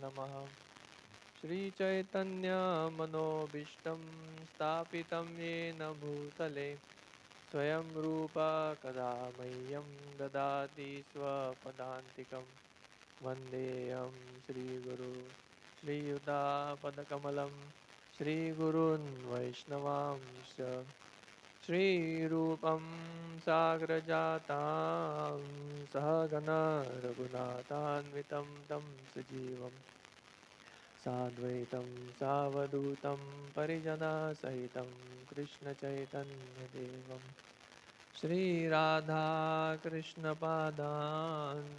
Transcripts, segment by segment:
नमः। श्रीचैतन्यमनोभीष्टं स्थापितं येन भूतले स्वयं रूपा कदा मह्यं ददाति स्वपदान्तिकं। वन्देऽहं श्रीगुरु श्रीयुतापदकमलं श्रीगुरून् वैष्णवांश्च श्रीरूपं साग्रजातां सहगणा रघुनाथान्वितं तं सजीवं साद्वैतं सावधूतं परिजनसहितं कृष्णचैतन्यदेवं श्रीराधाकृष्णपादान्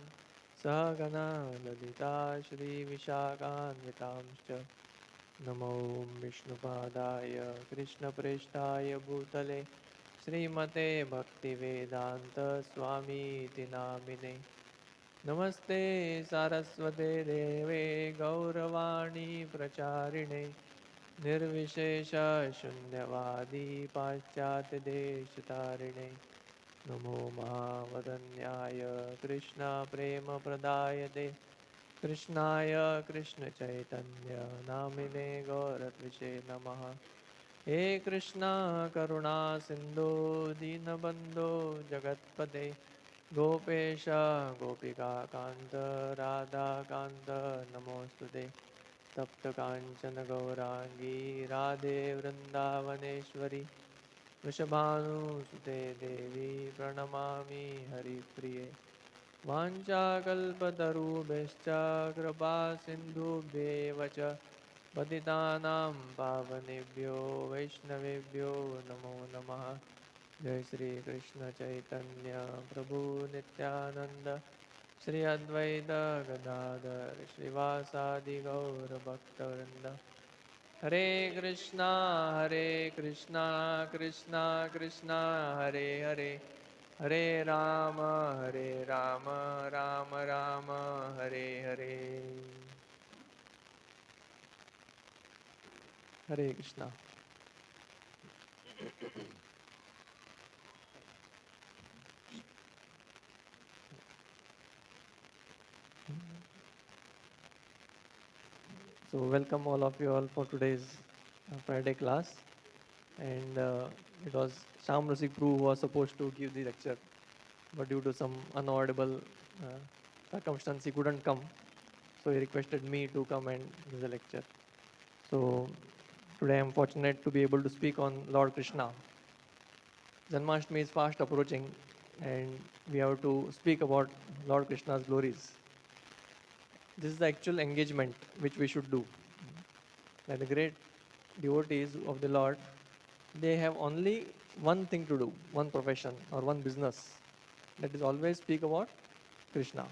सहगणा ललिता श्रीविशाखान्वितांश्च नमो विष्णुपादाय कृष्णप्रेष्ठाय भूतले श्रीमते भक्तिवेदान्तस्वामीति नामिने। नमस्ते सारस्वते देवे गौरवाणी प्रचारिणे निर्विशेषशून्यवादी पाश्चात्यदेशतारिणे। नमो महावदन्याय कृष्णप्रेमप्रदायते कृष्णाय कृष्णचैतन्य नामिने गौरत्विषे नमः। हे कृष्णा करुणा सिन्धो दीनबन्धो जगत्पते गोपेश गोपिकान्त राधाकान्त नमोऽस्तुते। तप्तकाञ्चन गौराङ्गी राधे वृन्दावनेश्वरी वृषभानुसुते देवी प्रणमामि हरिप्रिये। वाञ्छाकल्पतरुभ्यश्च कृपा सिन्धुभ्येव च पतितानां पावनेभ्यो वैष्णवेभ्यो नमो नमः। जय श्री कृष्ण चैतन्य प्रभु नित्यानंद श्री अद्वैत गदाधर श्रीवासादि गौर भक्तवृंद। हरे कृष्णा कृष्णा कृष्णा हरे हरे हरे राम राम राम हरे हरे। हरे Krishna. So welcome all of you all for today's Friday class, and it was Sham Rasik Prue who was supposed to give the lecture, but due to some unavoidable circumstance he couldn't come, so he requested me to come and give the lecture. So today I am fortunate to be able to speak on Lord Krishna. Janmashtami is fast approaching, and we have to speak about Lord Krishna's glories. This is the actual engagement which we should do. Like the great devotees of the Lord, they have only one thing to do, one profession or one business. That is always speak about Krishna.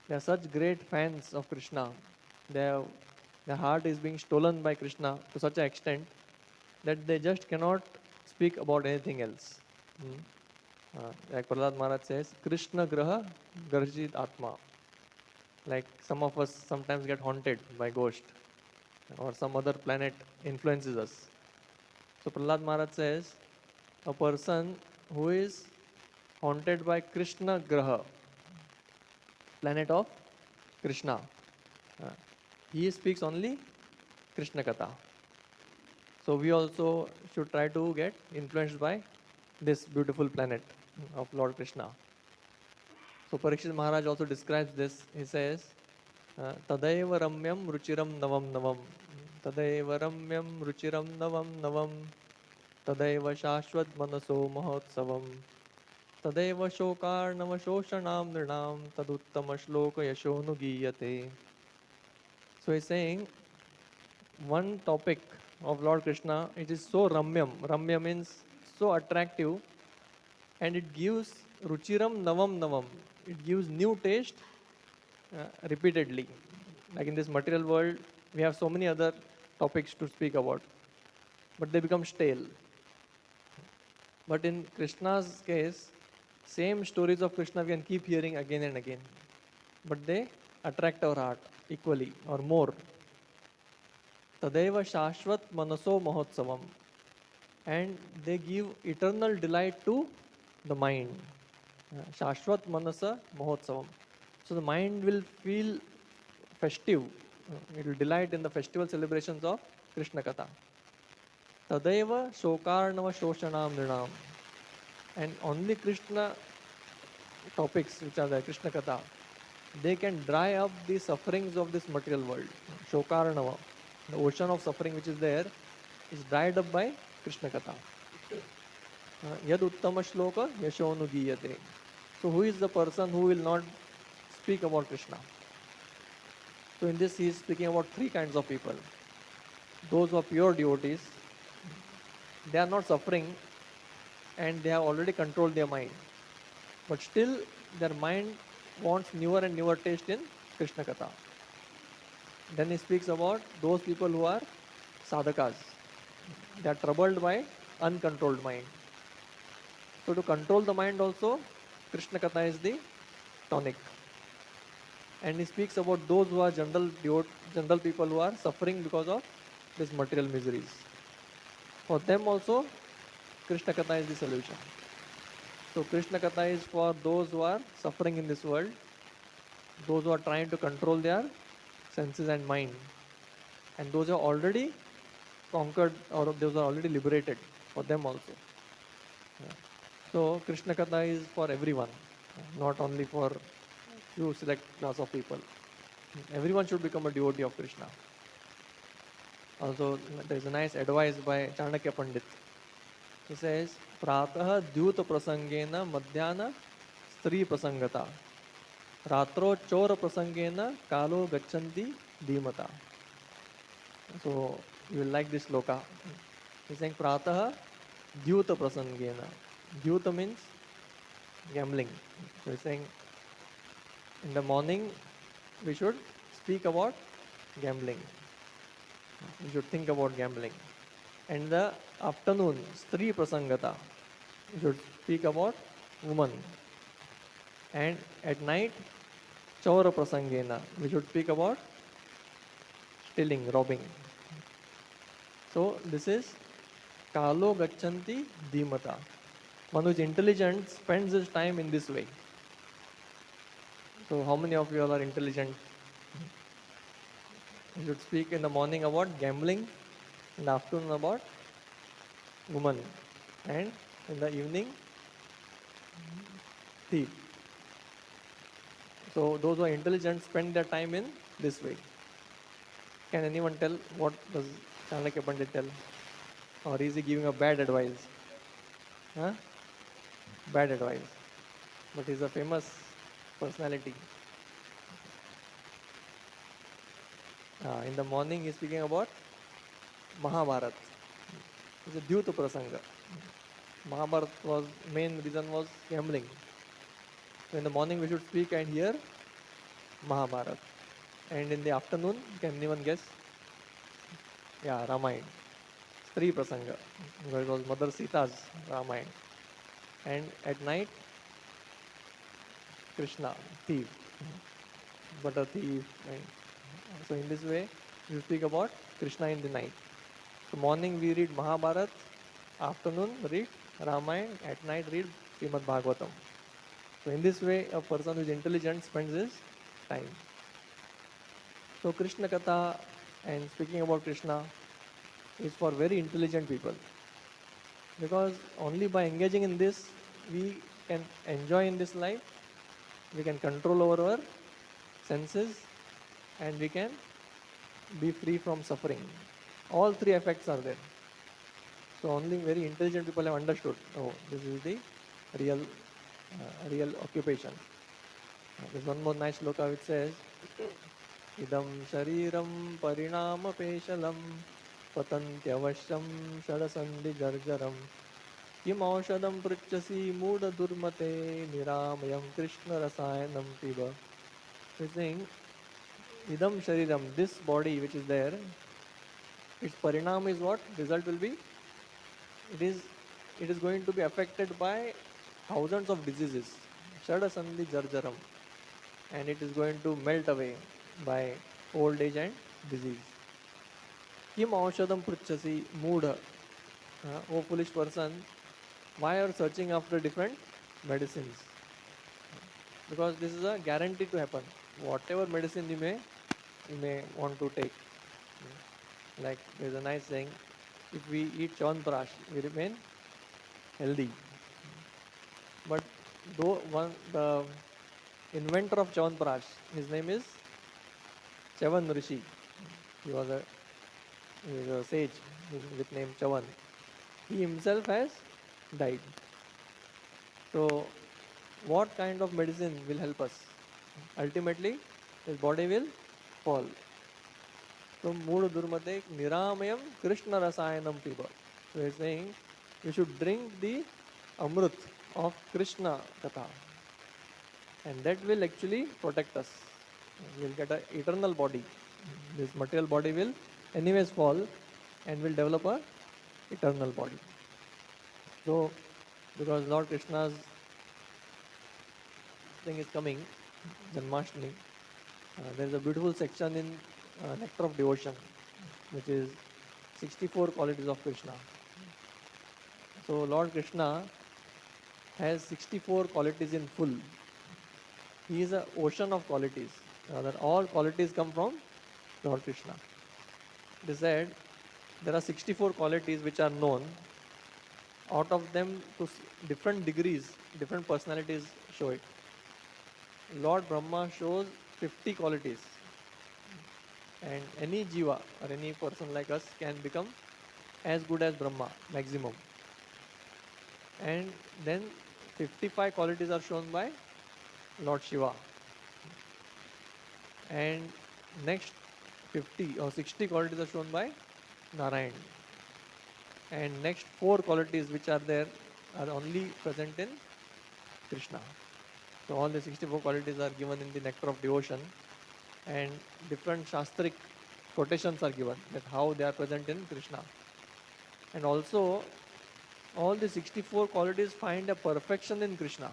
They are such great fans of Krishna. Their heart is being stolen by Krishna to such an extent that they just cannot speak about anything else. Like Prahlad Maharaj says, Krishna Graha Garjit Atma. Like some of us sometimes get haunted by ghost or some other planet influences us. So Prahlad Maharaj says, a person who is haunted by Krishna Graha, planet of Krishna, he speaks only Krishna Katha. So we also should try to get influenced by this beautiful planet of Lord Krishna. So Parikshit Maharaj also describes this. He says, Tadaiva ramyam ruchiram navam navam. Tadaiva ramyam ruchiram navam navam. Tadaiva shashvat manaso mahotsavam. Tadaiva shokarnava shoshanam nrinam taduttama shloka yashonugiyate. So he's saying one topic of Lord Krishna, it is so ramyam. Ramya means so attractive, and it gives ruchiram navam navam. It gives new taste repeatedly. Like in this material world, we have so many other topics to speak about, but they become stale. But in Krishna's case, same stories of Krishna we can keep hearing again and again, but they attract our heart equally or more. Tadeva Shashvat Manaso Mahotsavam, and they give eternal delight to the mind. Shashvat Manasa Mahotsavam. So the mind will feel festive It will delight in the festival celebrations of Krishna Katha. Tadaiva Shokarnava Shoshanam Nrinam. And only Krishna topics which are the Krishna Katha, they can dry up the sufferings of this material world. Shokarnava, the ocean of suffering which is there, is dried up by Krishna Katha. Yad Uttama Shloka Yashonu Giyate. So who is the person who will not speak about Krishna? So in this he is speaking about three kinds of people. Those who are pure devotees, they are not suffering and they have already controlled their mind. But still their mind wants newer and newer taste in Krishna Katha. Then he speaks about those people who are sadhakas. They are troubled by uncontrolled mind. So to control the mind also, Krishna Katha is the tonic. And he speaks about those who are general people who are suffering because of these material miseries. For them also, Krishna Katha is the solution. So Krishna Katha is for those who are suffering in this world, those who are trying to control their senses and mind, and those who are already conquered or those who are already liberated, for them also. Yeah. So Krishna Katha is for everyone, not only for few select class of people. Everyone should become a devotee of Krishna. Also, there is a nice advice by Chanakya Pandit. He says, Pratah Dyuta Prasangena Madhyana Stri Prasangata. Ratro Chora Prasangena Kalo Gachanti Dhimata. So, you will like this sloka. He's saying, Pratah Dyuta Prasangena. Dyuta means gambling. So, he's saying, in the morning, we should speak about gambling. We should think about gambling. And in the afternoon, Stri Prasangata, we should speak about woman. And at night, Chaura Prasangena, we should speak about stealing, robbing. So this is Kalo Gachanti Dhimata. One who is intelligent spends his time in this way. So how many of you all are intelligent? You should speak in the morning about gambling, in the afternoon about woman, and in the evening, thief. So those who are intelligent spend their time in this way. Can anyone tell what does Chanakya Pandit tell? Or is he giving a bad advice? Huh? Bad advice. But he's a famous personality. In the morning he's speaking about Mahabharat. It's a Dyuta Prasanga. Mahabharat was, main reason was gambling. So in the morning we should speak and hear Mahabharat. And in the afternoon, can anyone guess? Yeah, Ramayana. Stri Prasanga. Because it was Mother Sita's Ramayana. And at night, Krishna, thief, butter thief. And so in this way, you speak about Krishna in the night. So morning we read Mahabharat, afternoon read Ramayana, at night read Srimad Bhagavatam. So in this way, a person who is intelligent spends his time. So Krishna Katha and speaking about Krishna is for very intelligent people. Because only by engaging in this, we can enjoy in this life, we can control over our senses, and we can be free from suffering. All three effects are there. So only very intelligent people have understood, oh, this is the real occupation. There's one more nice sloka which says, Idam shariram parinama peshalam patantyavashyam shadasandhi jarjaram kim aushadam pritchasi muda durmate niramayam krishna rasayanam piba. He's saying, Idam shariram, this body which is there, its parinam is what? Result will be, it is going to be affected by thousands of diseases. Shadasandhi jarjaram. And it is going to melt away by old age and disease. Kim aushadam pruchasi moodha. Oh foolish person, why are you searching after different medicines? Because this is a guarantee to happen. Whatever medicine you may you may want to take. Like there's a nice saying, if we eat chawanprash, we remain healthy. But though the inventor of chawanprash, his name is Chavan Rishi. He was a sage with name Chavan. He himself has died. So, what kind of medicine will help us? Ultimately, his body will fall. So, Mood Durmate Niramayam Krishna Rasayanam Piba. So, he's saying you should drink the Amrit of Krishna Katha, and that will actually protect us. We'll get an eternal body. This material body will anyways fall and will develop a eternal body. So, because Lord Krishna's thing is coming, Janmashtami, there is a beautiful section in Nectar of Devotion, which is 64 qualities of Krishna. So, Lord Krishna has 64 qualities in full. He is an ocean of qualities. That all qualities come from Lord Krishna. They said there are 64 qualities which are known. Out of them, to different degrees, different personalities show it. Lord Brahma shows 50 qualities, and any jiva or any person like us can become as good as Brahma, maximum. And then 55 qualities are shown by Lord Shiva. And next 50 or 60 qualities are shown by Narayan. And next 4 qualities which are there are only present in Krishna. So all the 64 qualities are given in the Nectar of Devotion, and different Shastric quotations are given that how they are present in Krishna. And also all the 64 qualities find a perfection in Krishna.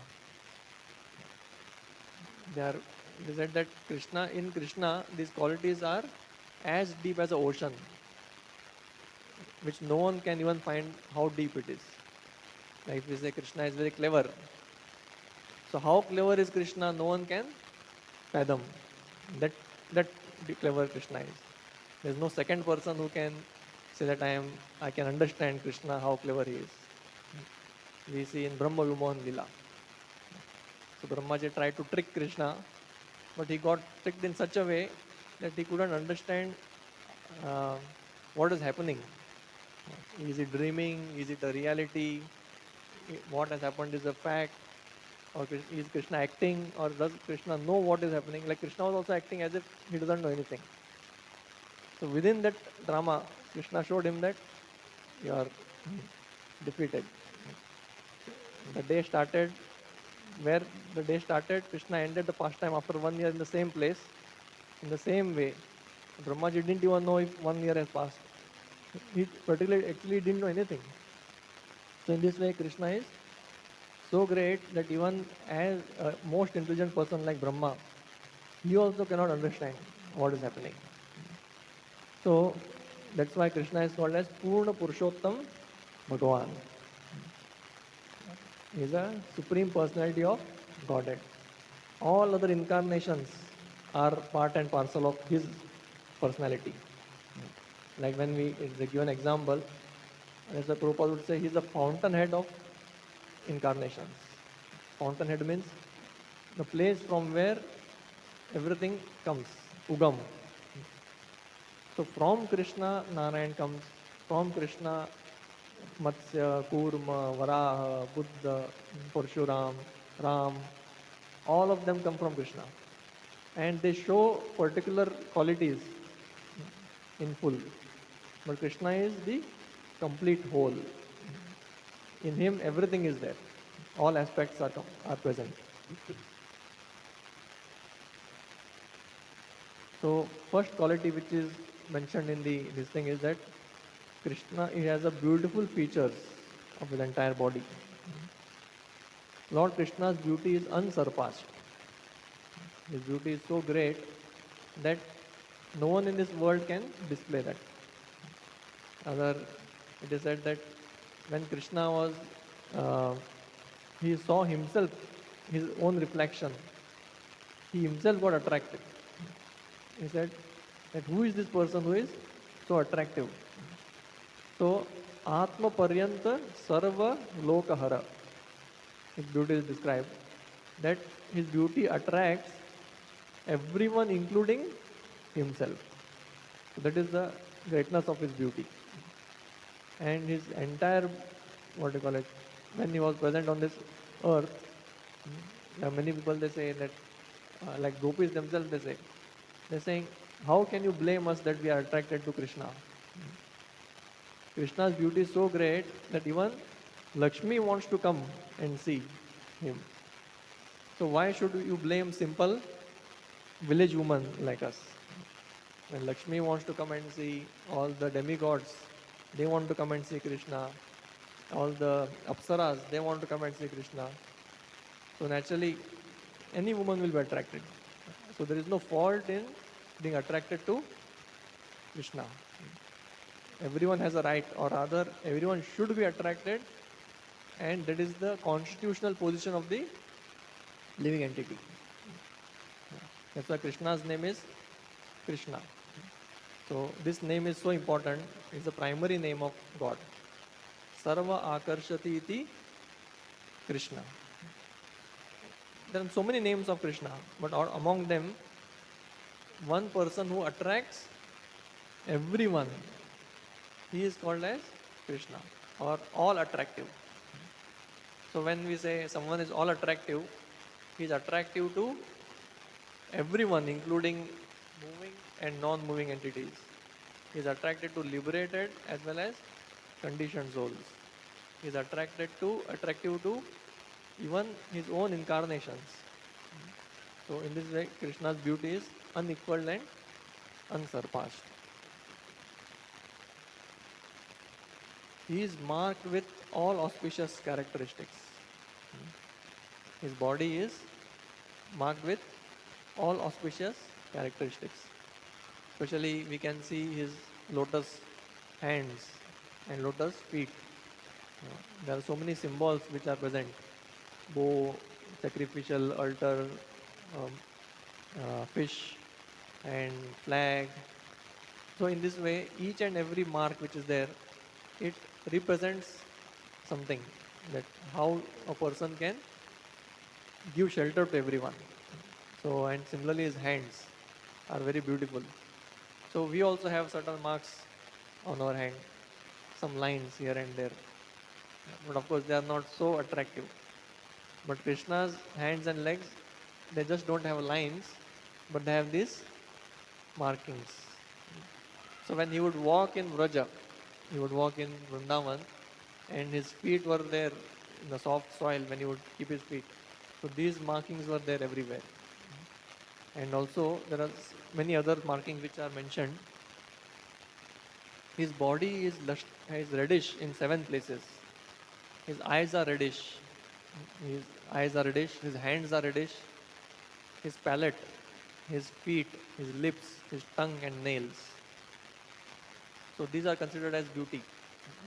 They said that in Krishna, these qualities are as deep as the ocean, which no one can even find how deep it is. Like if we say Krishna is very clever, so how clever is Krishna? No one can fathom that clever Krishna is. There's no second person who can say that I can understand Krishna, how clever he is. We see in Brahma Vimohan Lila. So Brahmaji tried to trick Krishna, but he got tricked in such a way that he couldn't understand uh, what is happening. Is it dreaming? Is it a reality? What has happened is a fact? Or is Krishna acting? Or does Krishna know what is happening? Like Krishna was also acting as if he doesn't know anything. So within that drama, Krishna showed him that you are defeated. The day started, where the day started, Krishna ended the pastime after 1 year in the same place, in the same way. Brahmaji didn't even know if 1 year has passed. He particularly actually didn't know anything. So in this way, Krishna is so great that even as a most intelligent person like Brahma, he also cannot understand what is happening. So that's why Krishna is called as Purna Purushottam Bhagavan. He is a supreme personality of Godhead. All other incarnations are part and parcel of his personality. Like when they give an example, as the Prabhupada would say, he is the fountainhead of incarnations. Fountainhead means the place from where everything comes, Ugam. So from Krishna, Narayan comes. From Krishna, Matsya, Kurma, Varaha, Buddha, Parshuram, Ram, all of them come from Krishna. And they show particular qualities in full. But Krishna is the complete whole. In him, everything is there. All aspects are present. So, first quality which is mentioned in this thing is that Krishna, he has a beautiful features of his entire body. Lord Krishna's beauty is unsurpassed. His beauty is so great that no one in this world can display that. Other, it is said that when Krishna was, he saw himself, his own reflection, he himself got attracted. He said, that who is this person who is so attractive. So, Atma Paryanta Sarva Lokahara. His beauty is described that his beauty attracts everyone, including himself. So that is the greatness of his beauty. And his entire, what do you call it, when he was present on this earth, many people they say that, like gopis themselves, they're saying, how can you blame us that we are attracted to Krishna? Krishna's beauty is so great that even Lakshmi wants to come and see him. So why should you blame simple village woman like us? When Lakshmi wants to come and see, all the demigods, they want to come and see Krishna. All the apsaras, they want to come and see Krishna. So naturally, any woman will be attracted. So there is no fault in being attracted to Krishna. Everyone has a right, or rather, everyone should be attracted, and that is the constitutional position of the living entity. That's why Krishna's name is Krishna. So this name is so important. It's the primary name of God. Sarva Akarshati iti Krishna. There are so many names of Krishna, but among them, one person who attracts everyone, he is called as Krishna, or all attractive. So when we say someone is all attractive, he is attractive to everyone, including moving and non-moving entities. He is attracted to liberated as well as conditioned souls. He is attractive to even his own incarnations. So in this way, Krishna's beauty is unequaled and unsurpassed. He is marked with all auspicious characteristics. His body is marked with all auspicious characteristics. Especially we can see his lotus hands and lotus feet. There are so many symbols which are present. Bow, sacrificial altar, um, fish and flag. So in this way, each and every mark which is there, it represents something, that how a person can give shelter to everyone. So, and similarly his hands are very beautiful. So we also have certain marks on our hand, some lines here and there. But of course they are not so attractive. But Krishna's hands and legs, they just don't have lines, but they have these markings. So when he would walk in Vraja, he would walk in Vrindavan, and his feet were there in the soft soil when he would keep his feet. So these markings were there everywhere. And also there are many other markings which are mentioned. His body is reddish in 7 places. His eyes are reddish. His eyes are reddish. His hands are reddish. His palate, his feet, his lips, his tongue and nails. So these are considered as beauty.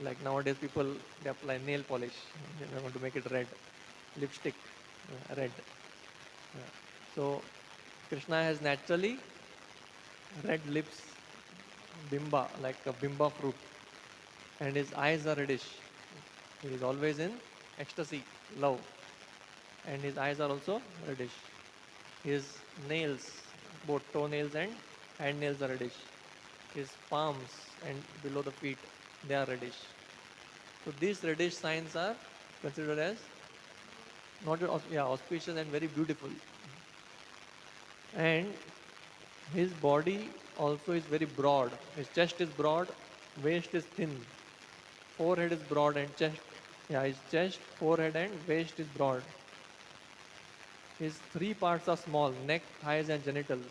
Like nowadays people, they apply nail polish. They want to make it red. Lipstick, red. So Krishna has naturally red lips, bimba, like a bimba fruit. And his eyes are reddish. He is always in ecstasy, love. And his eyes are also reddish. His nails, both toenails and hand nails are reddish. His palms and below the feet, they are reddish. So these reddish signs are considered as not auspicious and very beautiful. And his body also is very broad. His chest is broad, waist is thin, forehead is broad and his chest, forehead and waist is broad. His 3 parts are small, neck, thighs and genitals.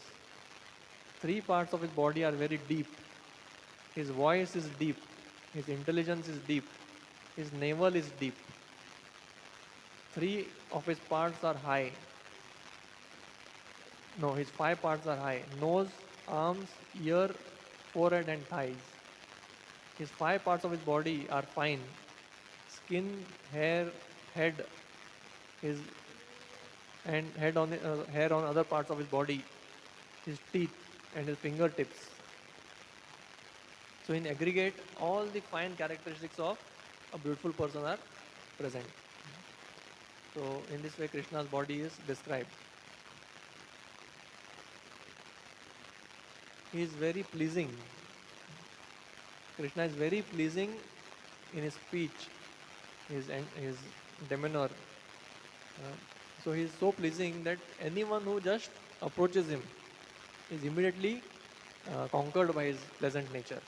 3 parts of his body are very deep. His voice is deep. His intelligence is deep. His navel is deep. 3 of his parts are high. No, his 5 parts are high. Nose, arms, ear, forehead and thighs. His 5 parts of his body are fine. Skin, hair, head, his and hair on other parts of his body, his teeth and his fingertips. So in aggregate, all the fine characteristics of a beautiful person are present. So in this way, Krishna's body is described. He is very pleasing. Krishna is very pleasing in his speech, his demeanor. So he is so pleasing that anyone who just approaches him is immediately conquered by his pleasant nature.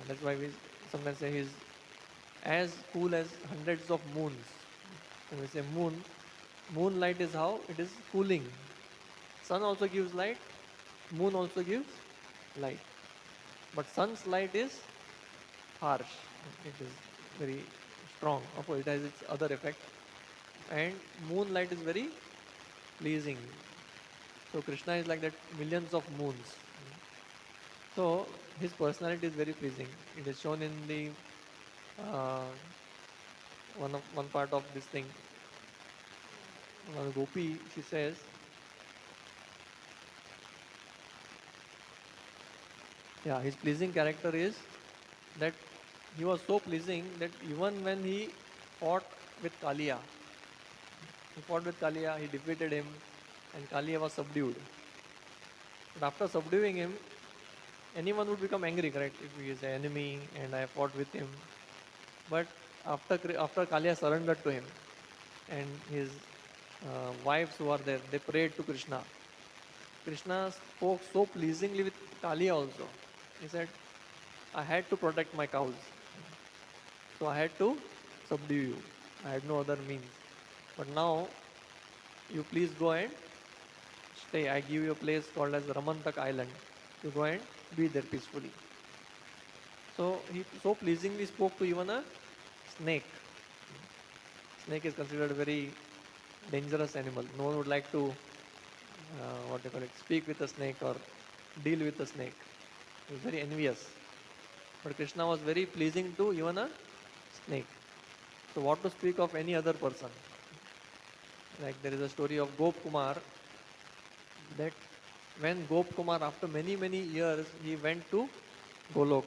And that's why we sometimes say he's as cool as hundreds of moons. When we say moon, moonlight is how it is cooling. Sun also gives light, moon also gives light. But sun's light is harsh. It is very strong. Of course, it has its other effect. And moonlight is very pleasing. So Krishna is like that millions of moons. So his personality is very pleasing. It is shown in the uh, one part of this thing. One Gopi, she says, yeah, his pleasing character is that he was so pleasing that even when he fought with Kaliya, he defeated him, and Kaliya was subdued. But after subduing him, anyone would become angry, correct? If he is an enemy and I fought with him. But after Kaliya surrendered to him, and his wives who are there, they prayed to Krishna. Krishna spoke so pleasingly with Kaliya also. He said, I had to protect my cows. So I had to subdue you. I had no other means. But now you please go and stay. I give you a place called as Ramantak Island. You go and be there peacefully. So he so pleasingly spoke to even a snake. Snake is considered a very dangerous animal. No one would like to, what they call it, speak with a snake or deal with a snake. He was very envious. But Krishna was very pleasing to even a snake. So what to speak of any other person? Like there is a story of Gop Kumar that when Gop Kumar after many years he went to Golok.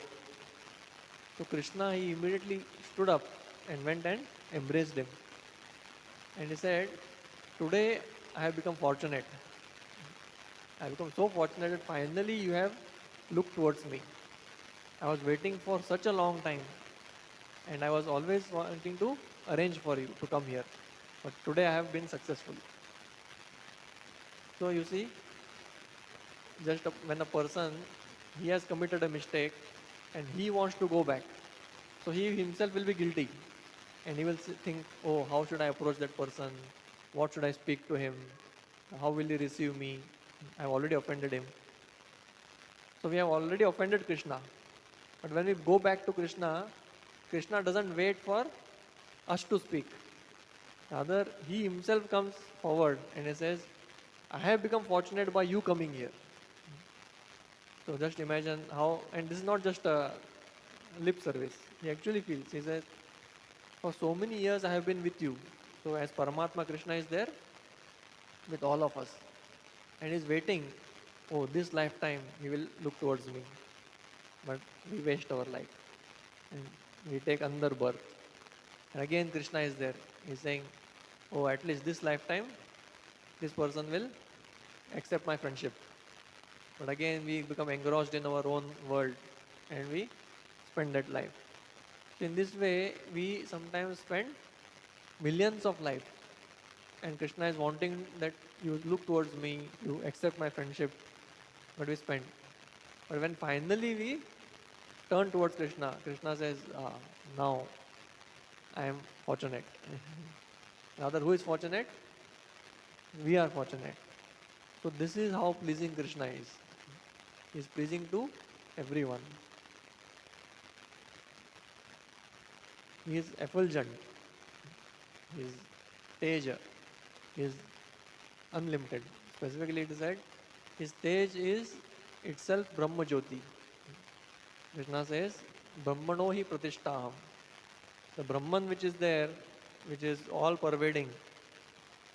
So Krishna he immediately stood up and went and embraced him. And he said, today I have become fortunate. I have become so fortunate that finally you have looked towards me. I was waiting for such a long time and I was always wanting to arrange for you to come here. But today I have been successful. So you see, when a person he has committed a mistake and he wants to go back, so he himself will be guilty and he will think, oh, how should I approach that person? What should I speak to him? How will he receive me? I have already offended him. So we have already offended Krishna. But when we go back to Krishna, Krishna doesn't wait for us to speak. Rather, he himself comes forward and he says, I have become fortunate by you coming here. So just imagine how, and this is not just a lip service. He actually feels, he says, for so many years I have been with you. So as Paramatma Krishna is there with all of us and is waiting, oh, this lifetime he will look towards me. But we waste our life and we take another birth. And again Krishna is there. He's saying, oh, at least this lifetime, this person will accept my friendship. But again we become engrossed in our own world and we spend that life. So in this way, we sometimes spend millions of life. And Krishna is wanting that you look towards me, you accept my friendship, but we spend. But when finally we turn towards Krishna, Krishna says, now I am fortunate. Rather, who is fortunate? We are fortunate. So this is how pleasing Krishna is. He is pleasing to everyone. He is effulgent. He is teja. He is unlimited. Specifically it is said, his stage is itself Brahma Jyoti. Krishna says, Brahmano hi pratishtaham. The Brahman which is there, which is all pervading,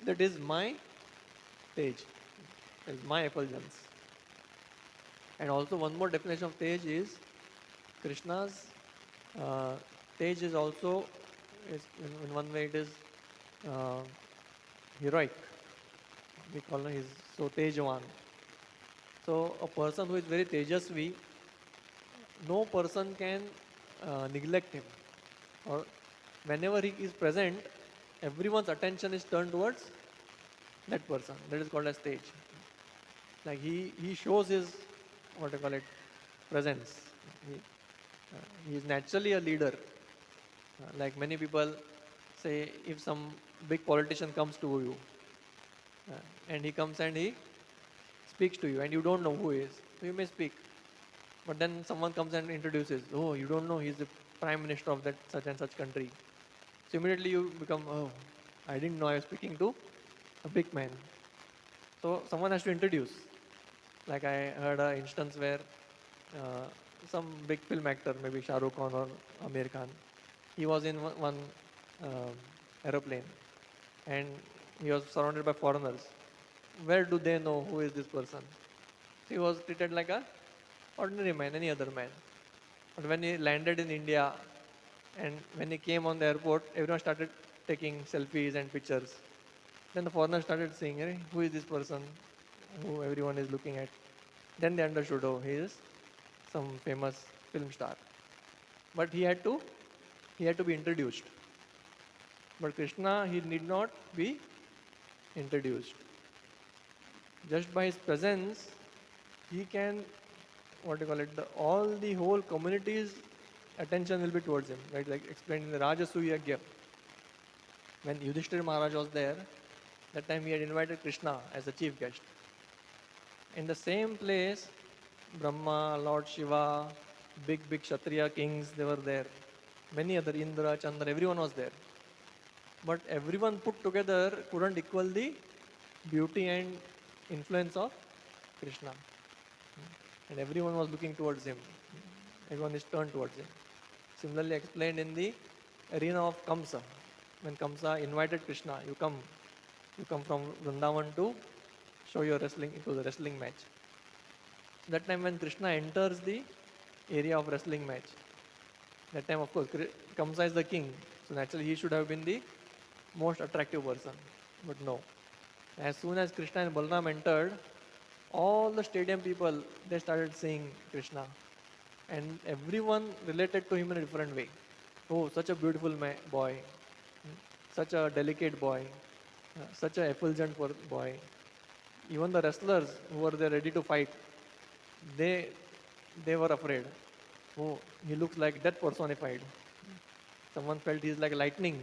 that is my stage, is my effulgence. And also one more definition of stage is Krishna's uh, Tej is also, is in one way it is uh, heroic. We call him, he's so Tejwan. So a person who is very Tejasvi, no person can neglect him. Or whenever he is present, everyone's attention is turned towards that person. That is called as stage. Like he shows his, what do you call it, presence. He is naturally a leader. Like many people say, if some big politician comes to you and he comes and he speaks to you and you don't know who he is, so you may speak. But then someone comes and introduces, oh, you don't know he's the prime minister of that such and such country. So immediately you become, oh, I didn't know I was speaking to a big man. So someone has to introduce. Like I heard an instance where uh, some big film actor, maybe Shah Rukh Khan or Amir Khan, he was in one um, aeroplane and he was surrounded by foreigners. Where do they know who is this person? So he was treated like a ordinary man, any other man. But when he landed in India and when he came on the airport, everyone started taking selfies and pictures. Then the foreigners started saying, hey, who is this person who everyone is looking at? Then they understood, oh, he is some famous film star. But he had to be introduced. But Krishna, he need not be introduced. Just by his presence, he can, what do you call it, all the whole community's attention will be towards him. Right? Like explained in the Rajasuya Yagya. When Yudhishthir Maharaj was there, that time he had invited Krishna as a chief guest. In the same place, Brahma, Lord Shiva, big Kshatriya kings, they were there. Many other, Indra, Chandra, everyone was there. But everyone put together couldn't equal the beauty and influence of Krishna. And everyone was looking towards him. Everyone is turned towards him. Similarly explained in the arena of Kamsa. When Kamsa invited Krishna, you come from Vrindavan to show your wrestling into the wrestling match. That time when Krishna enters the area of wrestling match, that time of course Kamsa is the king, so naturally he should have been the most attractive person. But no. As soon as Krishna and Balram entered, all the stadium people, they started seeing Krishna. And everyone related to him in a different way. Oh, such a beautiful boy, such a delicate boy, such a effulgent boy. Even the wrestlers who were there ready to fight, they they were afraid. Oh, he looks like death personified. Someone felt he's like lightning.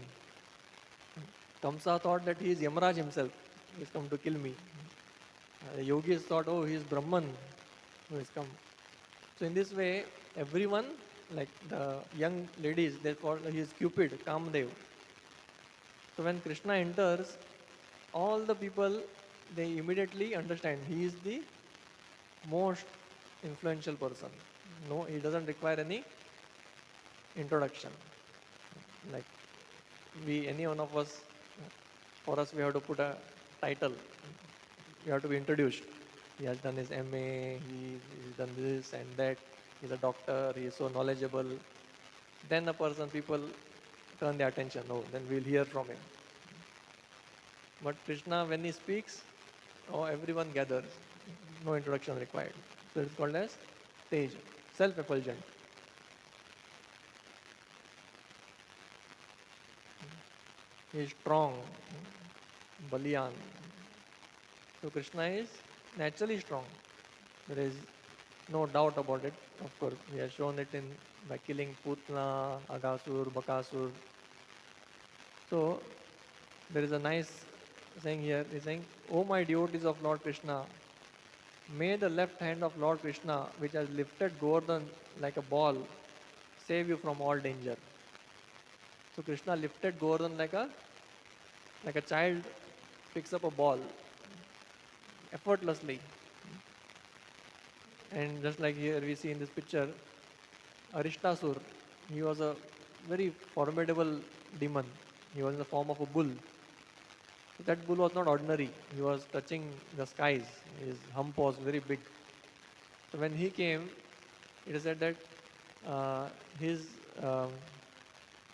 Kamsa thought that he is Yamaraj himself. He's come to kill me. The yogis thought, oh, he is Brahman who has come. So in this way, everyone, like the young ladies, they call he is Cupid, Kamdev. So when Krishna enters, all the people, they immediately understand he is the most influential person. No, he doesn't require any introduction. Like any one of us, for us, we have to put a title. We have to be introduced. He has done his MA, he's done this and that, he's a doctor, he is so knowledgeable. Then people turn their attention, oh, then we'll hear from him. But Krishna, when he speaks, oh, everyone gathers. No introduction required. So it's called as Tej, self-effulgent. He is strong, Baliyan. So Krishna is naturally strong. There is no doubt about it. Of course, he has shown it by killing Putna, Agasur, Bakasur. So there is a nice saying here. He's saying, "O my devotees of Lord Krishna, may the left hand of Lord Krishna, which has lifted Govardhan like a ball, save you from all danger." So Krishna lifted Govardhan like a child picks up a ball effortlessly. And just like here we see in this picture, Arishtasur, he was a very formidable demon. He was in the form of a bull. That bull was not ordinary. He was touching the skies. His hump was very big. So when he came, it is said that uh, his um,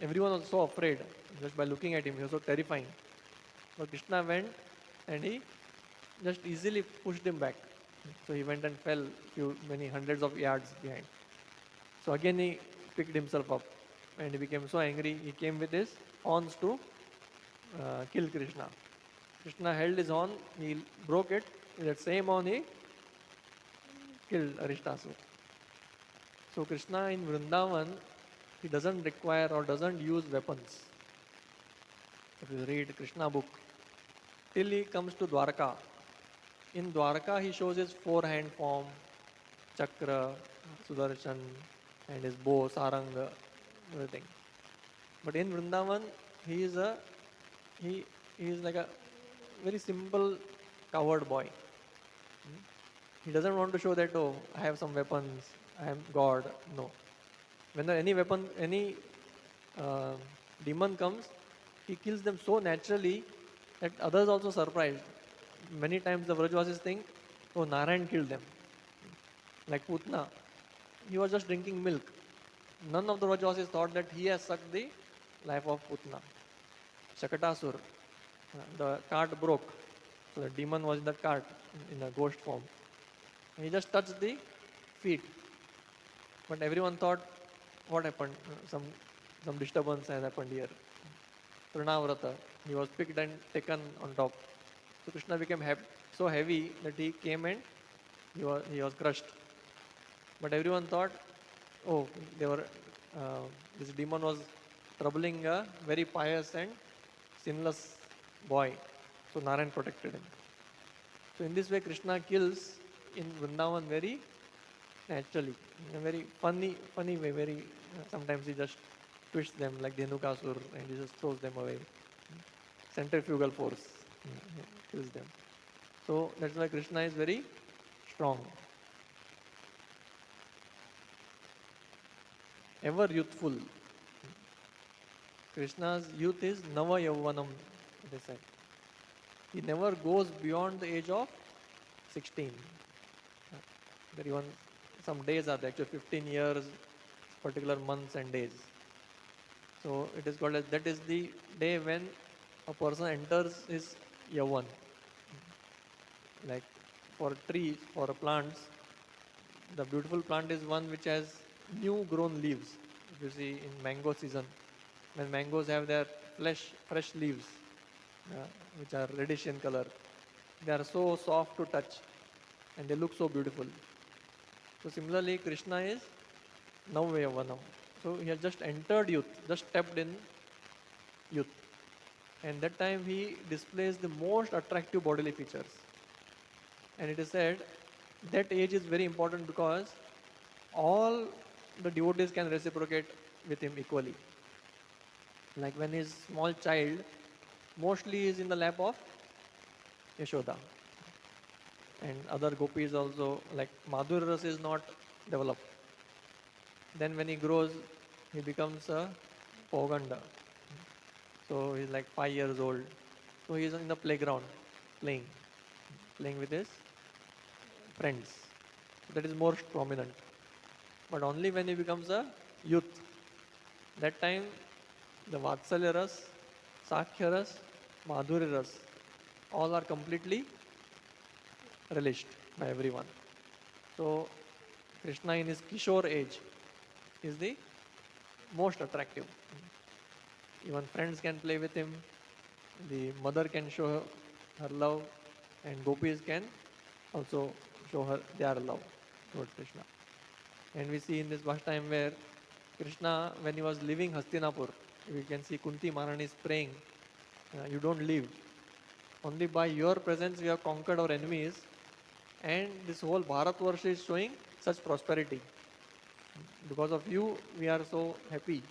everyone was so afraid just by looking at him. He was so terrifying. But Krishna went and he just easily pushed him back. So he went and fell many hundreds of yards behind. So again he picked himself up and he became so angry. He came with his horns to kill Krishna. Krishna held his horn, he broke it. With that same horn he killed Arishtasur. So Krishna in Vrindavan, he doesn't require or doesn't use weapons. If you read Krishna book, till he comes to Dwarka. In Dwarka, he shows his four-hand form, chakra, sudarshan, and his bow, saranga, everything. But in Vrindavan, he is a he, he is like a very simple, coward boy. He doesn't want to show that, oh, I have some weapons, I am God. No. When any weapon, any uh, demon comes, he kills them so naturally that others also surprised. Many times the Vrajvasis think, oh, Narayan killed them. Like Putna, he was just drinking milk. None of the Vrajvasis thought that he has sucked the life of Putna. Shakatasur, the cart broke. So the demon was in the cart in a ghost form. He just touched the feet. But everyone thought, what happened? Some disturbance has happened here. Trinavrata, he was picked and taken on top. So Krishna became so heavy that he came and he was crushed. But everyone thought, oh, they were this demon was troubling a very pious and sinless boy. So Narayan protected him. So in this way, Krishna kills in Vrindavan very naturally, in a very funny way. Very sometimes he just twists them like Dhenukasur and he just throws them away. Centrifugal force kills them. So that's why Krishna is very strong, ever youthful. Krishna's youth is Nava Yauvanam, they said. He never goes beyond the age of 16. There even some days are there, actually 15 years, particular months and days. So it is called as that is the day when a person enters his Yavan. Like for trees, for plants, the beautiful plant is one which has new grown leaves. If you see in mango season, when mangoes have their fresh leaves, uh, which are reddish in color, they are so soft to touch and they look so beautiful. So similarly, Krishna is Navyavanam. So he has just entered youth, just stepped in youth. And that time he displays the most attractive bodily features. And it is said that age is very important because all the devotees can reciprocate with him equally. Like when he's small child, mostly he is in the lap of Yashoda. And other gopis also, like Madhurya Rasa is not developed. Then when he grows, he becomes a Poganda. So he's like 5 years old. So he's in the playground playing with his friends. That is more prominent. But only when he becomes a youth, that time the Vatsalya Ras, Sakhya Ras, Madhurya Ras, all are completely relished by everyone. So Krishna in his Kishore age is the most attractive. Even friends can play with him, the mother can show her love, and gopis can also show her their love towards Krishna. And we see in this pastime where Krishna, when he was leaving Hastinapur, we can see Kunti Maharani is praying, you don't leave. Only by your presence we have conquered our enemies, and this whole Bharatvarsha is showing such prosperity. Because of you, we are so happy.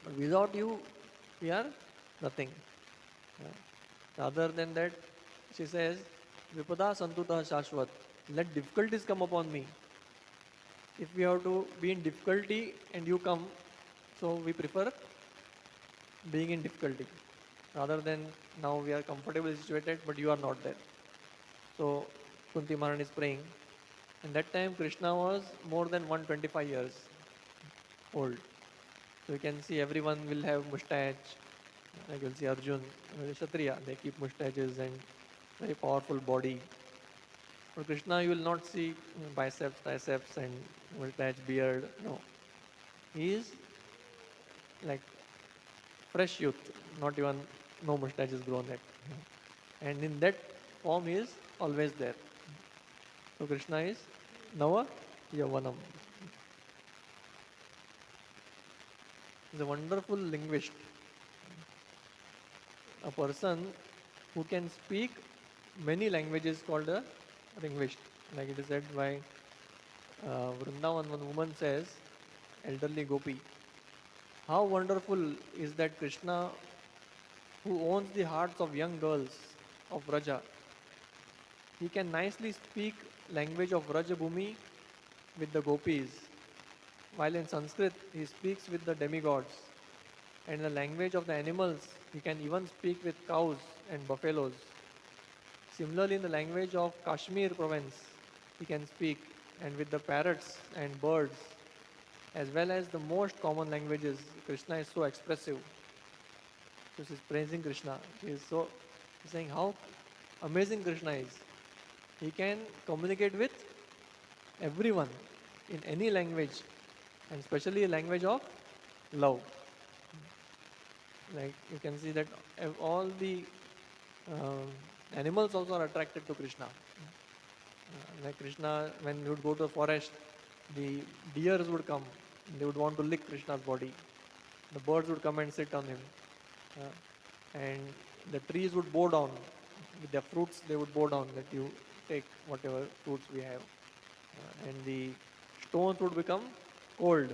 But without you, we are nothing. Other than that, she says, Vipada Santuta Shashwat. Let difficulties come upon me. If we have to be in difficulty and you come, so we prefer being in difficulty. Rather than now we are comfortably situated, but you are not there. So Kunti Maharani is praying. And that time Krishna was more than 125 years. old. So you can see everyone will have mustache. Like you'll see Arjun, Kshatriya, they keep mustaches and very powerful body. For Krishna, you will not see biceps, triceps, and mustache, beard. No, he is like fresh youth, not even no mustache is grown yet. And in that form, he is always there. So Krishna is Nava Yavanam. He's a wonderful linguist, a person who can speak many languages called a linguist. Like it is said by Vrindavan, one woman says, elderly Gopi, how wonderful is that Krishna who owns the hearts of young girls of Raja. He can nicely speak language of Rajabhumi with the gopis, while in Sanskrit he speaks with the demigods. And in the language of the animals, he can even speak with cows and buffaloes. Similarly, in the language of Kashmir province, he can speak, and with the parrots and birds, as well as the most common languages. Krishna is so expressive. So she's praising Krishna. She is so saying how amazing Krishna is. He can communicate with everyone in any language, and especially a language of love. Like you can see that all the um, animals also are attracted to Krishna. Like Krishna, when he would go to the forest, the deers would come. They would want to lick Krishna's body. The birds would come and sit on him. And the trees would bow down. With their fruits, they would bow down that you take whatever fruits we have. And the stones would become cold.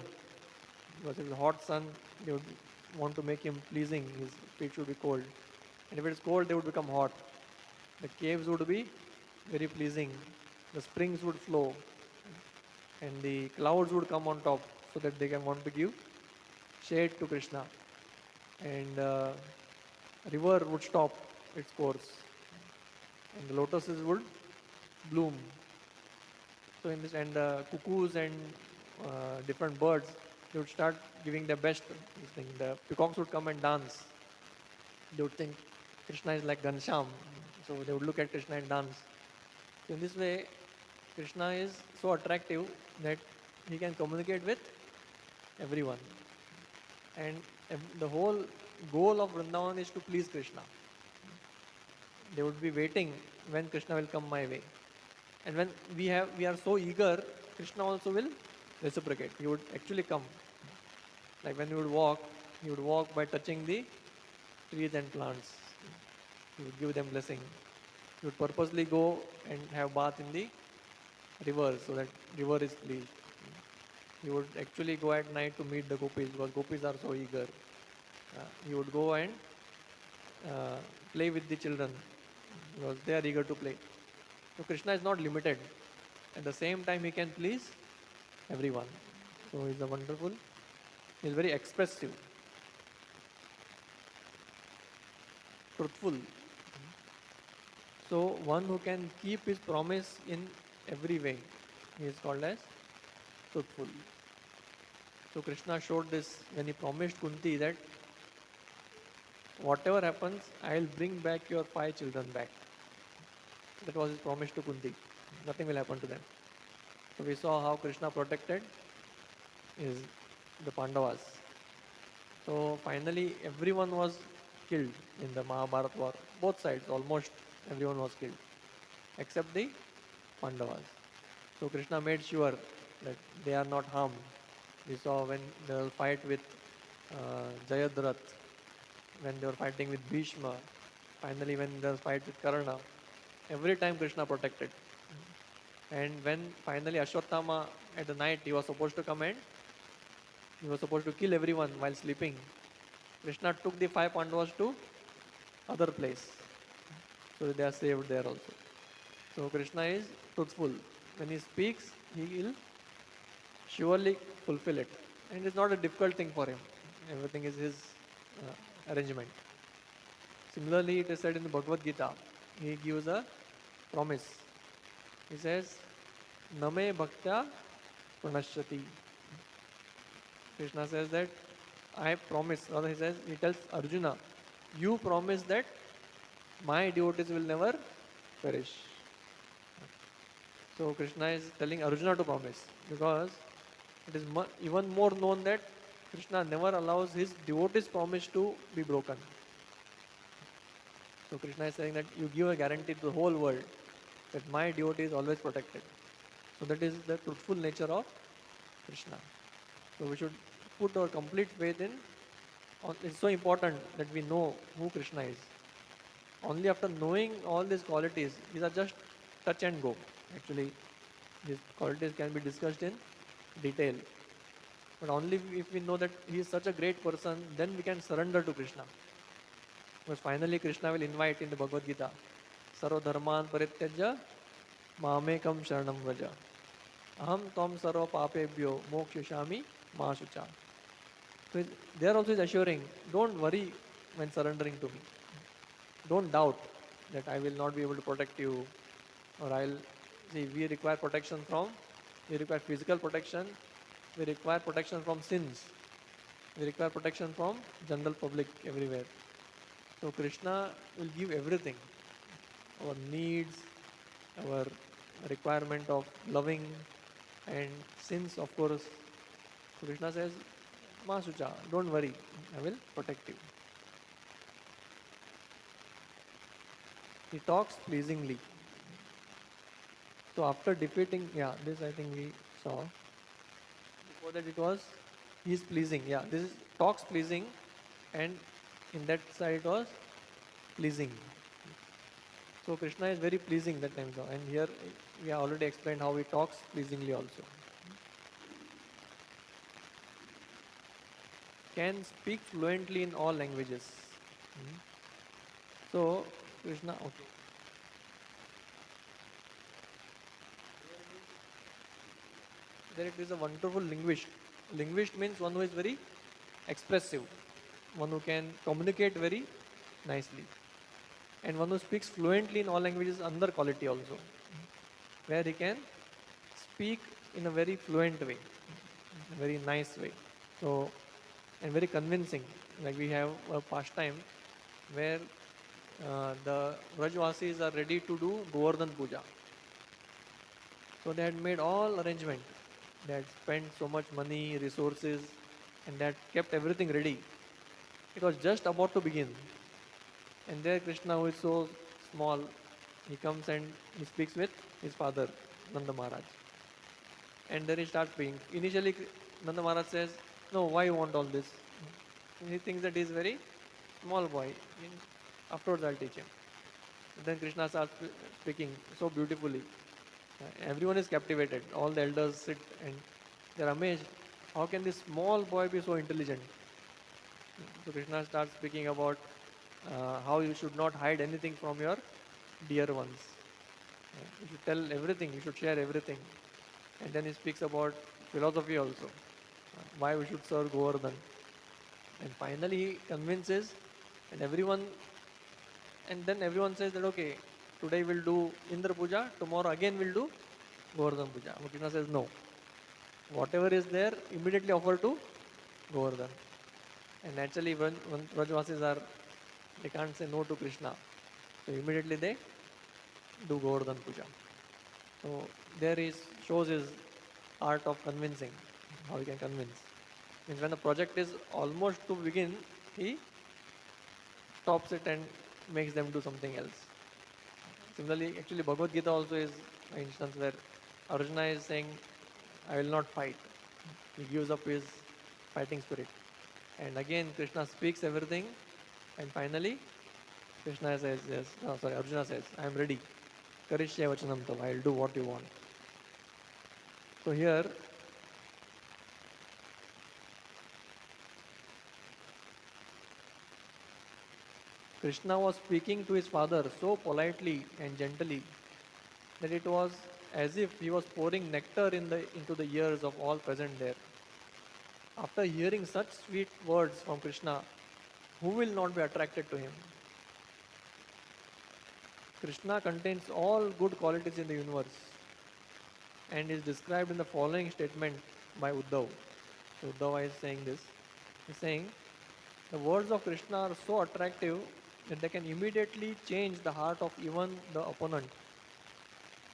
Because if it's hot sun, they would want to make him pleasing. His feet should be cold. And if it is cold, they would become hot. The caves would be very pleasing. The springs would flow. And the clouds would come on top so that they can want to give shade to Krishna. And river would stop its course. And the lotuses would bloom. So in this, and cuckoos and different birds, they would start giving their best. This thing. The peacocks would come and dance. They would think Krishna is like Ghanshyam. So they would look at Krishna and dance. So in this way, Krishna is so attractive that he can communicate with everyone. And the whole goal of Vrindavan is to please Krishna. They would be waiting when Krishna will come my way. And when we are so eager, Krishna also will reciprocate. He would actually come. Like when he would walk by touching the trees and plants. He would give them blessing. He would purposely go and have bath in the river so that river is pleased. He would actually go at night to meet the gopis because gopis are so eager. He would go and uh, play with the children because they are eager to play. So Krishna is not limited. At the same time, he can please everyone. So he's a wonderful. He's very expressive, truthful. So one who can keep his promise in every way, he is called as truthful. So Krishna showed this when he promised Kunti that whatever happens, I'll bring back your 5 children back. That was his promise to Kunti. Nothing will happen to them. So we saw how Krishna protected is the Pandavas. So finally, everyone was killed in the Mahabharata war. Both sides, almost everyone was killed, except the Pandavas. So Krishna made sure that they are not harmed. We saw when they will fight with Jayadratha, when they were fighting with Bhishma, finally when they were fight with Karna. Every time Krishna protected. And when finally Ashwatthama at the night he was supposed to come and he was supposed to kill everyone while sleeping. Krishna took the 5 Pandavas to other place. So they are saved there also. So Krishna is truthful. When he speaks, he will surely fulfill it. And it's not a difficult thing for him. Everything is his arrangement. Similarly, it is said in the Bhagavad Gita, he gives a promise. He says, Name Bhaktya Pranashyati. Krishna says that I promise, rather he tells Arjuna, you promise that my devotees will never perish. So Krishna is telling Arjuna to promise because it is even more known that Krishna never allows his devotees' promise to be broken. So Krishna is saying that you give a guarantee to the whole world that my devotee is always protected. So that is the truthful nature of Krishna. So we should put our complete faith in. It's so important that we know who Krishna is. Only after knowing all these qualities, these are just touch and go. Actually, these qualities can be discussed in detail. But only if we know that he is such a great person, then we can surrender to Krishna. Because finally Krishna will invite in the Bhagavad Gita, Sarva Dharman Parityajya Mamekam Sharanam Vraja. Aham Tom Sarva Papebhyo Mokshishami Ma Shucha. So there also is assuring, don't worry when surrendering to me. Don't doubt that I will not be able to protect you, or I'll see we require protection from, we require physical protection, we require protection from sins, we require protection from general public everywhere. So Krishna will give everything, our needs, our requirement of loving and sins, of course. So Krishna says, Masucha, don't worry, I will protect you. He talks pleasingly. So after defeating, this I think we saw. Before that it was, he is pleasing. This is talks pleasing, and in that side it was pleasing. So Krishna is very pleasing that time. And here we have already explained how he talks pleasingly also. Can speak fluently in all languages. So Krishna, okay. There it is a wonderful linguist. Linguist means one who is very expressive, one who can communicate very nicely, and one who speaks fluently in all languages, another quality also, where he can speak in a very fluent way, a very nice way. So, and very convincing. Like we have a pastime where the Vrajvasis are ready to do Govardhan Puja. So they had made all arrangement. They had spent so much money, resources, and they had kept everything ready. It was just about to begin. And there Krishna, who is so small, he comes and he speaks with his father, Nanda Maharaj. And then he starts speaking. Initially, Nanda Maharaj says, no, why you want all this? He thinks that he is very small boy. Afterwards, I'll teach him. And then Krishna starts speaking so beautifully. Everyone is captivated. All the elders sit and they're amazed. How can this small boy be so intelligent? So Krishna starts speaking about how you should not hide anything from your dear ones. You should tell everything, you should share everything. And then he speaks about philosophy also, why we should serve Govardhan. And finally he convinces, and then everyone says that okay, today we'll do Indra Puja, tomorrow again we'll do Govardhan Puja. But Krishna says no. Whatever is there, immediately offer to Govardhan. And naturally when Vrajvasis are, they can't say no to Krishna. So immediately they do Govardhan Puja. So there is shows his art of convincing, how he can convince. Means when the project is almost to begin, he stops it and makes them do something else. Similarly, actually Bhagavad Gita also is an instance where Arjuna is saying, I will not fight. He gives up his fighting spirit. And again Krishna speaks everything, and finally Krishna says, Arjuna says, I am ready. Karishya vachanam tam, I will do what you want. So here Krishna was speaking to his father so politely and gently that it was as if he was pouring nectar into the ears of all present there. After hearing such sweet words from Krishna, who will not be attracted to him? Krishna contains all good qualities in the universe and is described in the following statement by Uddhav. So Uddhava is saying this. He's saying the words of Krishna are so attractive that they can immediately change the heart of even the opponent.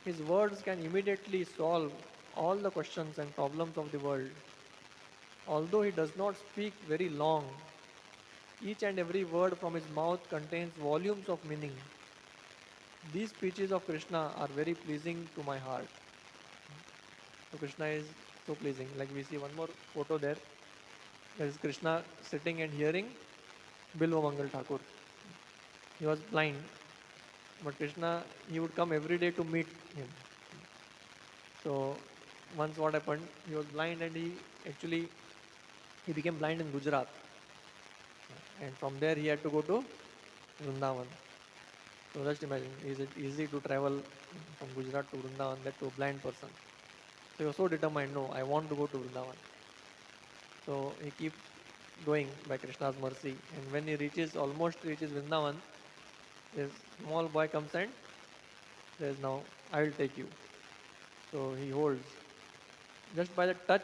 His words can immediately solve all the questions and problems of the world. Although he does not speak very long, each and every word from his mouth contains volumes of meaning. These speeches of Krishna are very pleasing to my heart. So Krishna is so pleasing. Like we see one more photo there. There is Krishna sitting and hearing Bilva Mangal Thakur. He was blind, but Krishna, he would come every day to meet him. So once what happened, he was blind and actually he became blind in Gujarat. And from there he had to go to Vrindavan. So just imagine, is it easy to travel from Gujarat to Vrindavan, that to a blind person? So he was so determined, no, I want to go to Vrindavan. So he keeps going by Krishna's mercy. And when he almost reaches Vrindavan, this small boy comes and says, now I will take you. So he holds. Just by the touch,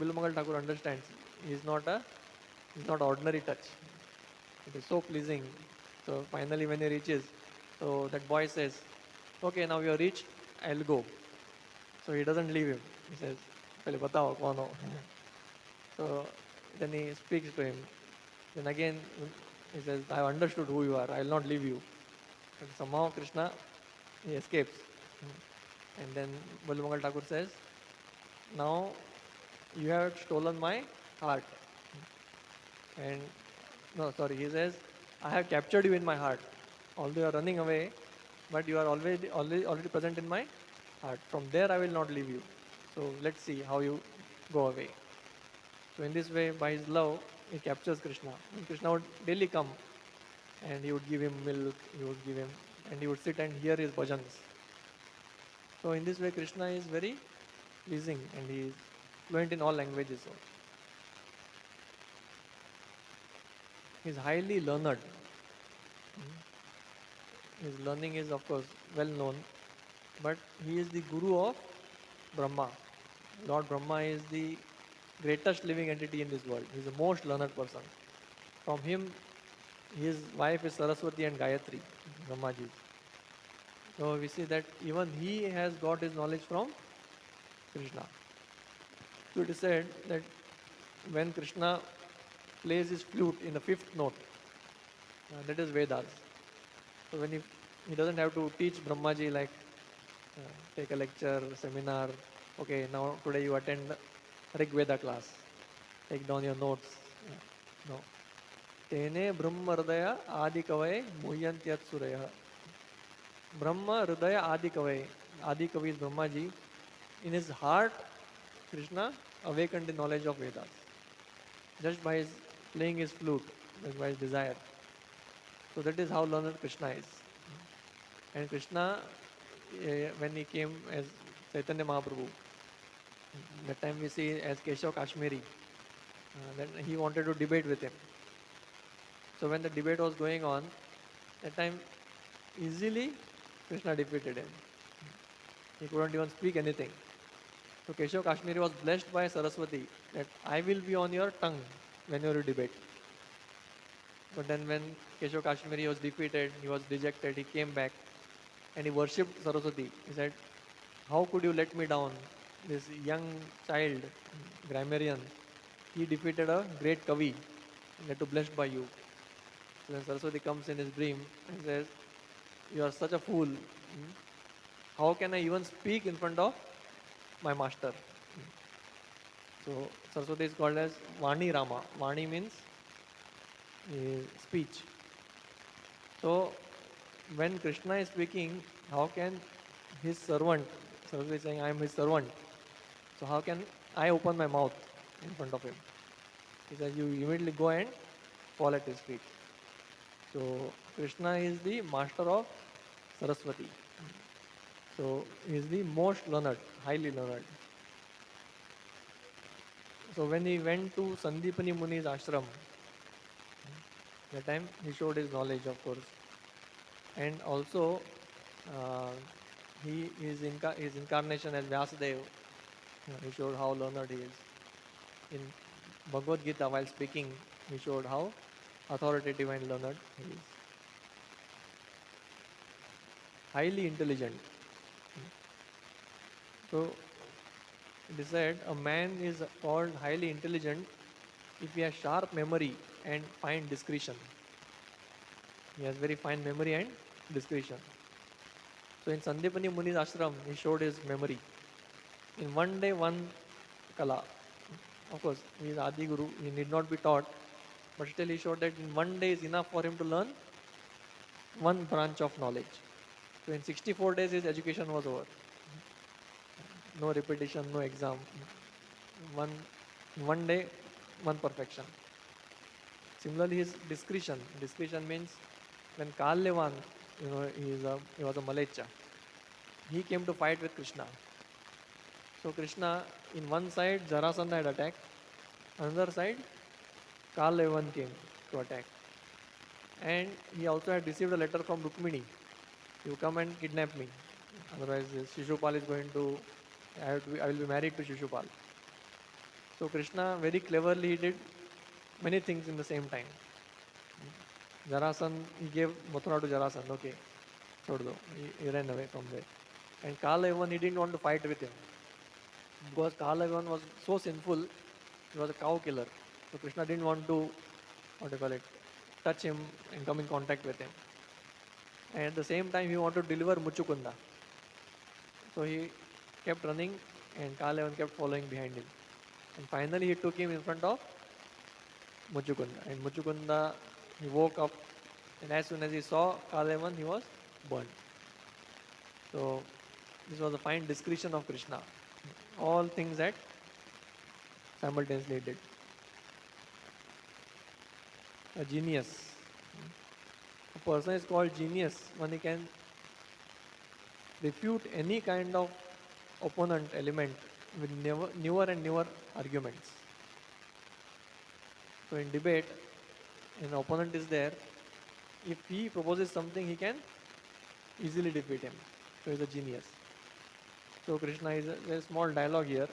Bilumangal Thakur understands. He is not a It's not ordinary touch. It is so pleasing. So finally when he reaches, so that boy says, okay, now you are reached, I'll go. So he doesn't leave him. He says, "Pehle batao kaun ho?" So then he speaks to him. Then again he says, I have understood who you are. I will not leave you. And somehow Krishna, he escapes. And then Balumangal Thakur says, now you have stolen my heart. And no, sorry, he says, I have captured you in my heart. Although you are running away, but you are already present in my heart. From there I will not leave you. So let's see how you go away. So in this way, by his love, he captures Krishna. And Krishna would daily come and he would give him milk, and he would sit and hear his bhajans. So in this way, Krishna is very pleasing and he is fluent in all languages. So he is highly learned. His learning is, of course, well known, but he is the guru of Brahma. Lord Brahma is the greatest living entity in this world. He is the most learned person. From him, his wife is Saraswati and Gayatri, Brahmaji. So we see that even he has got his knowledge from Krishna. So it is said that when Krishna plays his flute in the fifth note, that is Vedas. So when he doesn't have to teach Brahmaji like take a lecture, seminar. Okay, now today you attend Rig Veda class. Take down your notes. No. Tene Brahma Hridaya Adi Kavai Muhyantyat Suraya. Brahma Hridaya Adi Kavai. Adi Kavi is Brahmaji. In his heart, Krishna awakened the knowledge of Vedas. Just by his playing his flute, just by his desire. So that is how learned Krishna is. And Krishna, when he came as Chaitanya Mahaprabhu, that time we see as Keshav Kashmiri, then he wanted to debate with him. So when the debate was going on, that time easily Krishna defeated him. He couldn't even speak anything. So Keshav Kashmiri was blessed by Saraswati that I will be on your tongue whenever you debate. But then when Keshav Kashmiri was defeated, he was dejected, he came back and he worshipped Saraswati. He said, how could you let me down? This young child, grammarian, he defeated a great Kavi, that to blessed by you. So when Saraswati comes in his dream and says, you are such a fool. How can I even speak in front of my master? So Saraswati is called as Vani Rama. Vani means speech. So when Krishna is speaking, how can his servant, Saraswati is saying, I am his servant. So how can I open my mouth in front of him? He says, you immediately go and fall at his feet. So Krishna is the master of Saraswati. So he is the most learned, highly learned. So when he went to Sandipani Muni's ashram, that time he showed his knowledge, of course. And also uh, his incarnation as Vyasadeva, he showed how learned he is. In Bhagavad Gita, while speaking, he showed how authoritative and learned he is. Highly intelligent. So it is said a man is called highly intelligent if he has sharp memory and fine discretion. He has very fine memory and discretion. So in Sandipani Muni's ashram, he showed his memory. In one day, one kala. Of course, he is Adi Guru, he need not be taught, but still he showed that in one day is enough for him to learn one branch of knowledge. So in 64 days, his education was over. No repetition, no exam. One, one day, one perfection. Similarly, his discretion. Discretion means when Kallevan, he was a Malecha. He came to fight with Krishna. So Krishna, in one side, Jarasandha had attacked. Another side, Kallevan came to attack. And he also had received a letter from Rukmini. You come and kidnap me. Otherwise, Shishupal is going to, I will be married to Shishupal. So Krishna very cleverly he did many things in the same time. Jarasandha, he gave Mathura to Jarasandha, okay, chhod do. He ran away from there. And Kalavan, he didn't want to fight with him. Because Kalavan was so sinful, he was a cow killer. So Krishna didn't want to, touch him and come in contact with him. And at the same time, he wanted to deliver Muchukunda. So he kept running and Kalavan kept following behind him. And finally, he took him in front of Muchukunda. And Muchukunda, he woke up, and as soon as he saw Kalavan, he was burned. So this was a fine discretion of Krishna. All things that simultaneously did. A genius. A person is called genius when he can refute any kind of opponent element with newer and newer arguments. So in debate, an opponent is there. If he proposes something, he can easily defeat him. So he's a genius. So Krishna is a small dialogue here.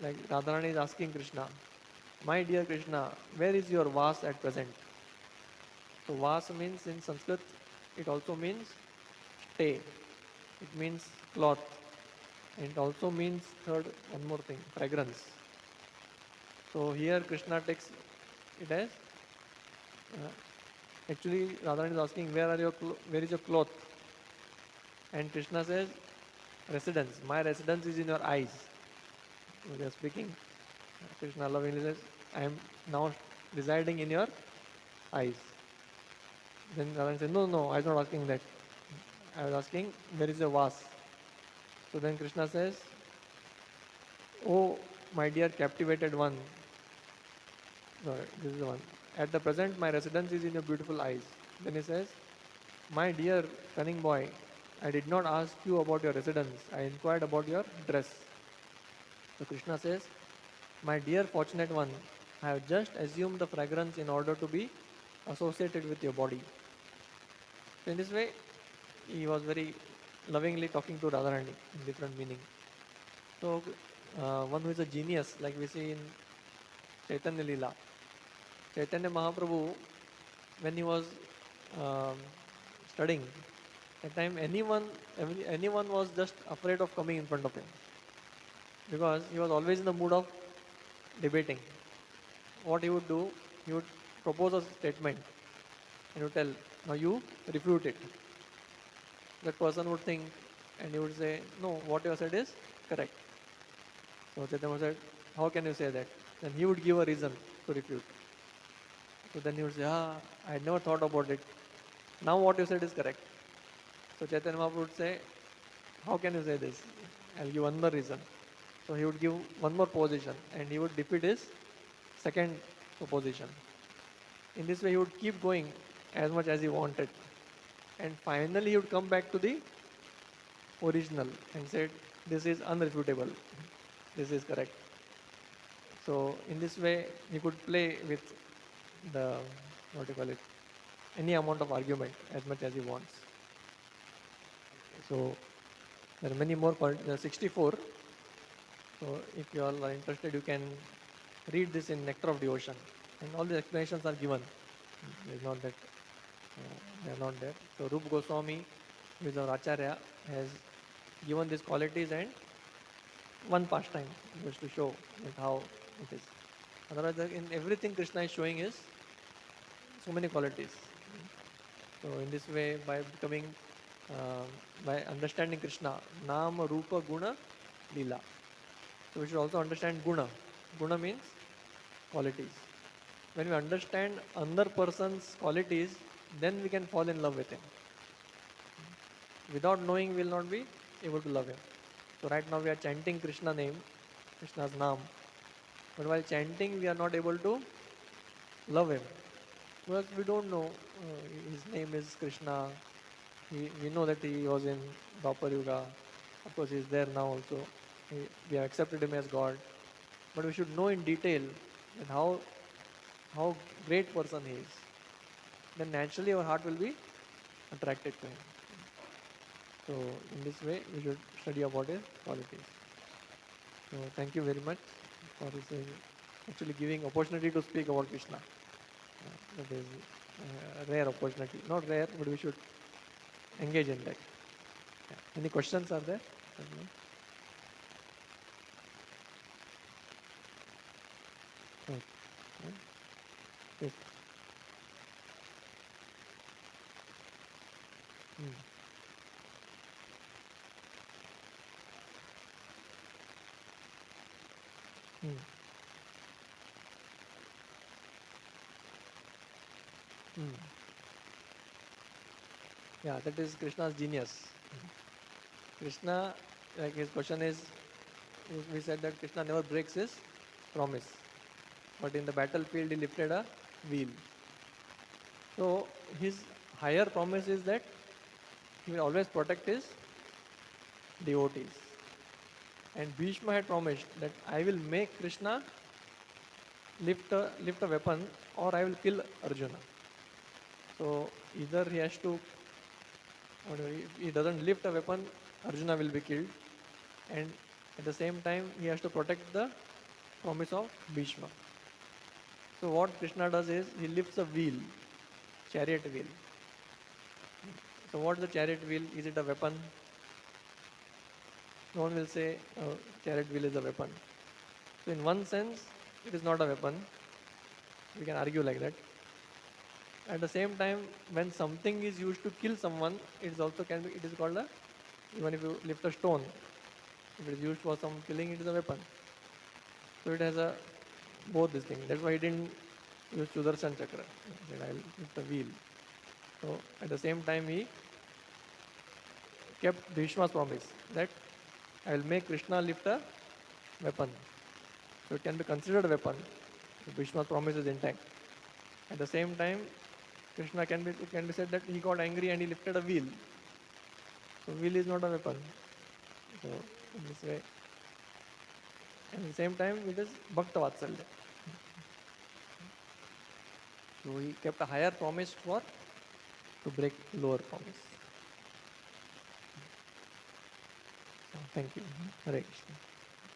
Like Radharani is asking Krishna, my dear Krishna, where is your vas at present? So vas means in Sanskrit, it also means stay. It means cloth. And it also means one more thing, fragrance. So here Krishna takes it as, actually Radharani is asking, where is your cloth? And Krishna says, residence. My residence is in your eyes. So they are speaking. Krishna lovingly says, I am now residing in your eyes. Then Radharani says, no, I was not asking that. I was asking, where is your vas? So then Krishna says, oh, my dear captivated one. No, this is the one. At the present, my residence is in your beautiful eyes. Then he says, my dear cunning boy, I did not ask you about your residence. I inquired about your dress. So Krishna says, my dear fortunate one, I have just assumed the fragrance in order to be associated with your body. So in this way, he was very lovingly talking to Radharani in different meaning. So one who is a genius, like we see in Chaitanya Leela. Chaitanya Mahaprabhu, when he was um, studying, at time anyone was just afraid of coming in front of him because he was always in the mood of debating. What he would do, he would propose a statement and he would tell, now you refute it. That person would think and he would say, no, what you have said is correct. So Chaitanya said, how can you say that? Then he would give a reason to refute. So then he would say, I had never thought about it. Now what you said is correct. So Chaitanya Mahaprabhu would say, how can you say this? I'll give one more reason. So he would give one more position and he would defeat his second proposition. In this way he would keep going as much as he wanted. And finally he would come back to the original and said, this is unrefutable. This is correct. So in this way he could play with the, any amount of argument as much as he wants. So there are many more, 64. So if you all are interested, you can read this in Nectar of Devotion, and all the explanations are given. It's not that they are not there. So Rup Goswami, who is our Acharya, has given these qualities and one pastime just to show that how it is. Otherwise, in everything Krishna is showing is so many qualities. So in this way, by becoming, uh, by understanding Krishna, Nama, Rupa, Guna, Lila. So we should also understand Guna. Guna means qualities. When we understand another person's qualities, then we can fall in love with him. Without knowing, we will not be able to love him. So right now we are chanting Krishna name, Krishna's Naam. But while chanting, we are not able to love him. Because we don't know his name is Krishna. We know that he was in Dwapar Yuga. Of course, he is there now also. We have accepted him as God. But we should know in detail that how great person he is. Then naturally our heart will be attracted to him. So in this way, we should study about his qualities. So thank you very much for this actually giving opportunity to speak about Krishna. That is a rare opportunity. Not rare, but we should engage in that. Yeah. Any questions are there? Okay. Yes. Mm. Mm. Mm. Yeah, that is Krishna's genius. Krishna, like his question is, we said that Krishna never breaks his promise. But in the battlefield, he lifted a wheel. So his higher promise is that he will always protect his devotees. And Bhishma had promised that I will make Krishna lift a weapon or I will kill Arjuna. So either he has to, if he doesn't lift a weapon, Arjuna will be killed. And at the same time, he has to protect the promise of Bhishma. So what Krishna does is he lifts a wheel, chariot wheel. So what is the chariot wheel? Is it a weapon? No one will say chariot wheel is a weapon. So in one sense, it is not a weapon. We can argue like that. At the same time, when something is used to kill someone, it is also can be. It is called a, even if you lift a stone, if it is used for some killing, it is a weapon. So it has a both these things. That's why he didn't use Sudarshan Chakra. He said, I'll lift the wheel. So at the same time, he kept Bhishma's promise that I will make Krishna lift a weapon. So it can be considered a weapon. If Bhishma's promise is intact. At the same time, Krishna it can be said that he got angry and he lifted a wheel. So wheel is not a weapon. So in this way, and at the same time, it is Bhakta Vatsalya. So he kept a higher promise for to break lower promise. So, thank you. Hare Krishna.